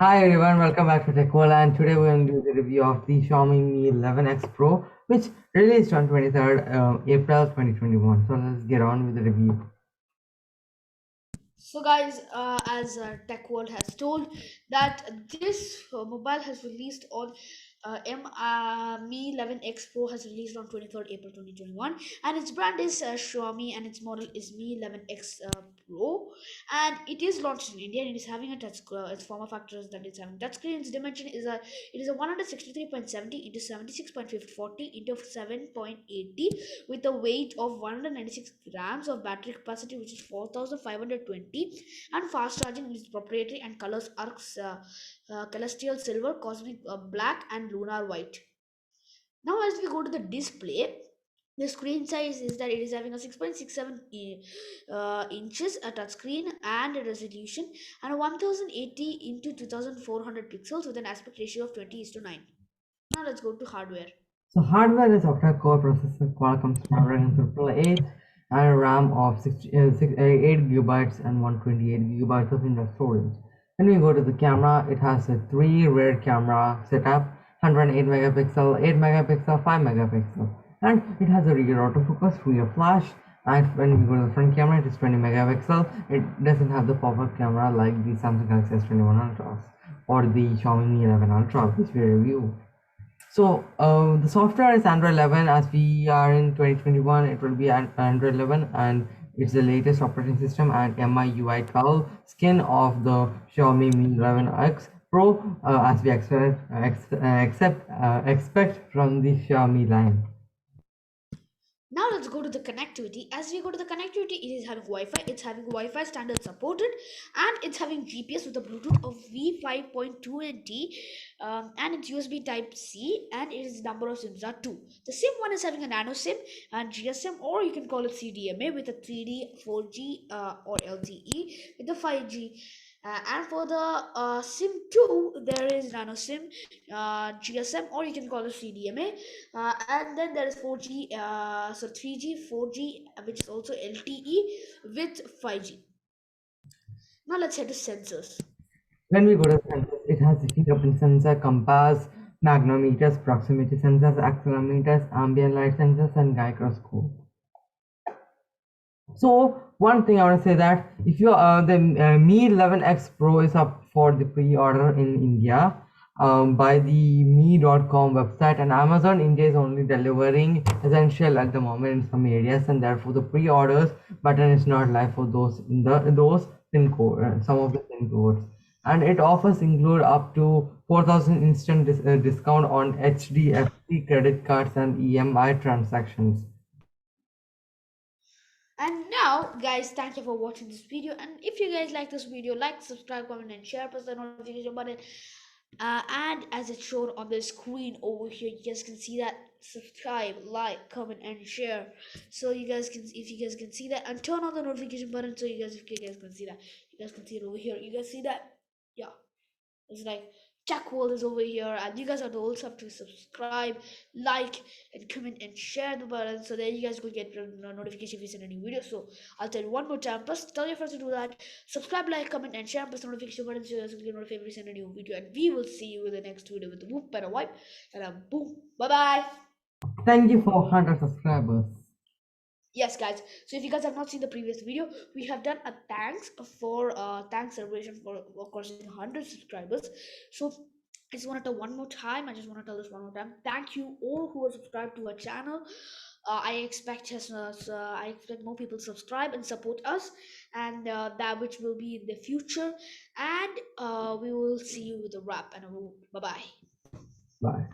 Hi everyone, welcome back to TechWall, and today we're going to do the review of the Xiaomi Mi 11X Pro, which released on 23rd April 2021. So let's get on with the review. So, guys, as Tech World has told that this mobile has released on Mi 11X Pro has released on 23rd April 2021, and its brand is Xiaomi, and its model is Mi 11X Pro, and it is launched in India. And it is having a touch. Its form factors that it's having touchscreen. Its dimension is it is a 163.70 into 76.40 into 7.80 with a weight of 196 grams of battery capacity, which is 4520, and fast charging is proprietary, and colors are celestial silver, cosmic black, and lunar white. Now as we go to the display, the screen size is that it is having a 6.67 inches a touchscreen and a resolution, and a 1080 into 2400 pixels with an aspect ratio of 20 is to 9. Now let's go to hardware. So hardware is octa-core processor Qualcomm Snapdragon 888 and a RAM of 8 gigabytes and 128 gigabytes of internal storage. When we go to the camera, it has a 3 rear camera setup, 108 megapixel, 8 megapixel, 5 megapixel, and it has a rear autofocus, rear flash. And when we go to the front camera, it is 20 megapixel. It doesn't have the pop-up camera like the Samsung Galaxy S21 Ultra or the Xiaomi Mi 11 Ultra, which we review. So the software is Android 11. As we are in 2021, it will be Android 11, and it's the latest operating system and MIUI 12 skin of the Xiaomi Mi 11X Pro, as we expect from the Xiaomi line. Now let's go to the connectivity. As we go to the connectivity, it is having Wi-Fi. It's having Wi-Fi standard supported, and it's having GPS with a Bluetooth of V5.2 and D, and it's USB Type C, and its number of SIMs are two. The SIM one is having a nano SIM and GSM, or you can call it CDMA with a 3D, 4G, or LTE with the 5G. And for the SIM 2, there is nano SIM, GSM, or you can call it CDMA, and then there is 4G, 3G, 4G, which is also LTE with 5G. Now let's head to sensors. When we go to sensors, it has a fingerprint sensor, compass, magnetometers, proximity sensors, accelerometers, ambient light sensors, and gyroscope. So one thing I want to say that if you the Mi 11X Pro is up for the pre-order in India by the me.com website, and Amazon India is only delivering essential at the moment in some areas, and therefore the pre-orders button is not live for those in those pin code, some of the pin codes, and it offers include up to 4,000 instant discount on HDFC credit cards and EMI transactions. And now, guys, thank you for watching this video. And if you guys like this video, like, subscribe, comment, and share. Press the notification button. And as it's shown on the screen over here, you guys can see that. Subscribe, like, comment, and share. So you guys can, if you guys can see that, and turn on the notification button so if you guys can see that, you guys can see it over here. You guys see that? Yeah. It's like Jack World is over here, and you guys are also have to subscribe, like, and comment and share the button so that you guys will get notification if we send a new video. So I'll tell you one more time. Plus, tell your friends to do that. Subscribe, like, comment, and share. Press the notification button so you guys will get notified if we send a new video. And we will see you in the next video with a whoop and a wipe and a boom. Bye bye. Thank you for 100 subscribers. Yes, guys, so if you guys have not seen the previous video, we have done a thanks celebration for crossing 100 subscribers. So I just want to tell one more time, I just want to tell this one more time, thank you all who are subscribed to our channel. I expect more people to subscribe and support us, and that which will be in the future. And we will see you with a wrap, and bye bye. Bye.